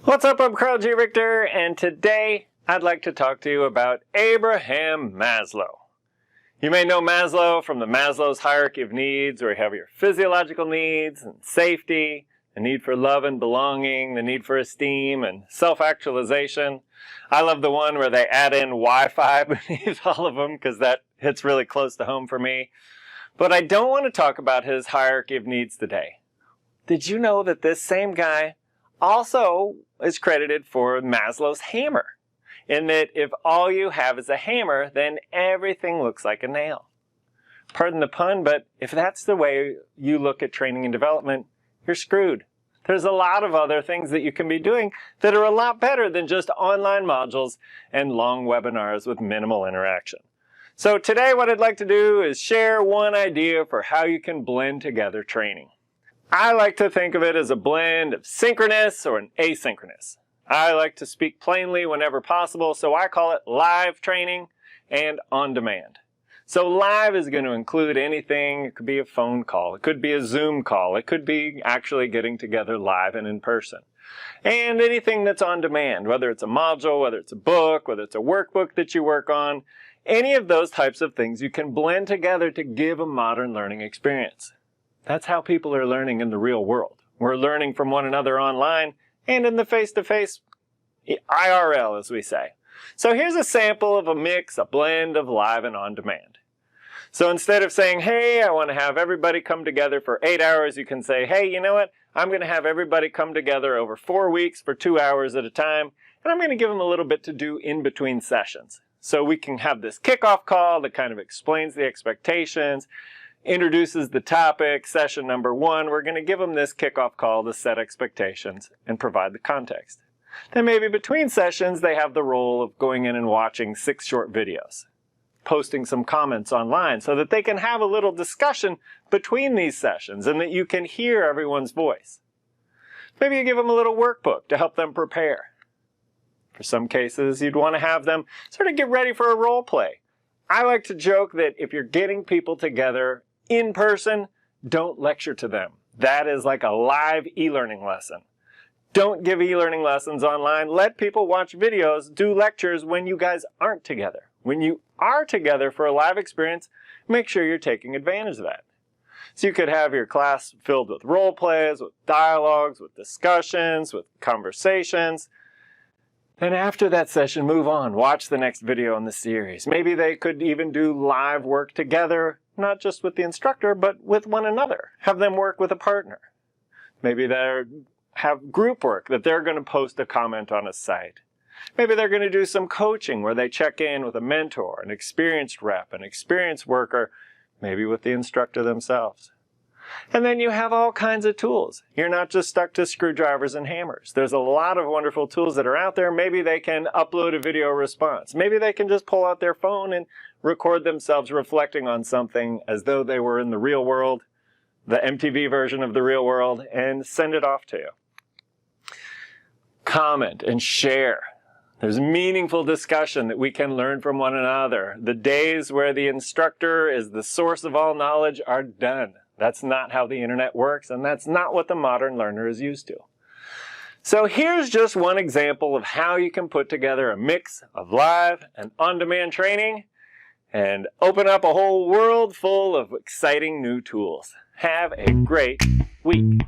What's up, I'm Karl Richter, and today I'd like to talk to you about Abraham Maslow. You may know Maslow from the Maslow's hierarchy of needs, where you have your physiological needs and safety, the need for love and belonging, the need for esteem and self-actualization. I love the one where they add in Wi-Fi beneath all of them because that hits really close to home for me. But I don't want to talk about his hierarchy of needs today. Did you know that this same guy also is credited for Maslow's hammer, in that if all you have is a hammer, then everything looks like a nail. Pardon the pun, but if that's the way you look at training and development, you're screwed. There's a lot of other things that you can be doing that are a lot better than just online modules and long webinars with minimal interaction. So today what I'd like to do is share one idea for how you can blend together training. I like to think of it as a blend of synchronous or an asynchronous. I like to speak plainly whenever possible, so I call it live training and on demand. So live is going to include anything. It could be a phone call, it could be a Zoom call, it could be actually getting together live and in person. And anything that's on demand, whether it's a module, whether it's a book, whether it's a workbook that you work on, any of those types of things you can blend together to give a modern learning experience. That's how people are learning in the real world. We're learning from one another online and in the face-to-face IRL, as we say. So here's a sample of a mix, a blend of live and on-demand. So instead of saying, hey, I want to have everybody come together for 8 hours, you can say, hey, you know what? I'm going to have everybody come together over 4 weeks for 2 hours at a time, and I'm going to give them a little bit to do in between sessions. So we can have this kickoff call that kind of explains the expectations, introduces the topic, session number 1. We're going to give them this kickoff call to set expectations and provide the context. Then maybe between sessions, they have the role of going in and watching 6 short videos, posting some comments online so that they can have a little discussion between these sessions and that you can hear everyone's voice. Maybe you give them a little workbook to help them prepare. For some cases, you'd want to have them sort of get ready for a role play. I like to joke that if you're getting people together in person, don't lecture to them. That is like a live e-learning lesson. Don't give e-learning lessons online. Let people watch videos, do lectures when you guys aren't together. When you are together for a live experience, make sure you're taking advantage of that. So you could have your class filled with role plays, with dialogues, with discussions, with conversations. Then after that session, move on. Watch the next video in the series. Maybe they could even do live work together, not just with the instructor, but with one another. Have them work with a partner. Maybe they have group work that they're going to post a comment on a site. Maybe they're going to do some coaching where they check in with a mentor, an experienced rep, an experienced worker, maybe with the instructor themselves. And then you have all kinds of tools. You're not just stuck to screwdrivers and hammers. There's a lot of wonderful tools that are out there. Maybe they can upload a video response. Maybe they can just pull out their phone and record themselves reflecting on something as though they were in the real world, the MTV version of the real world, and send it off to you. Comment and share. There's meaningful discussion that we can learn from one another. The days where the instructor is the source of all knowledge are done. That's not how the internet works, and that's not what the modern learner is used to. So here's just one example of how you can put together a mix of live and on-demand training and open up a whole world full of exciting new tools. Have a great week.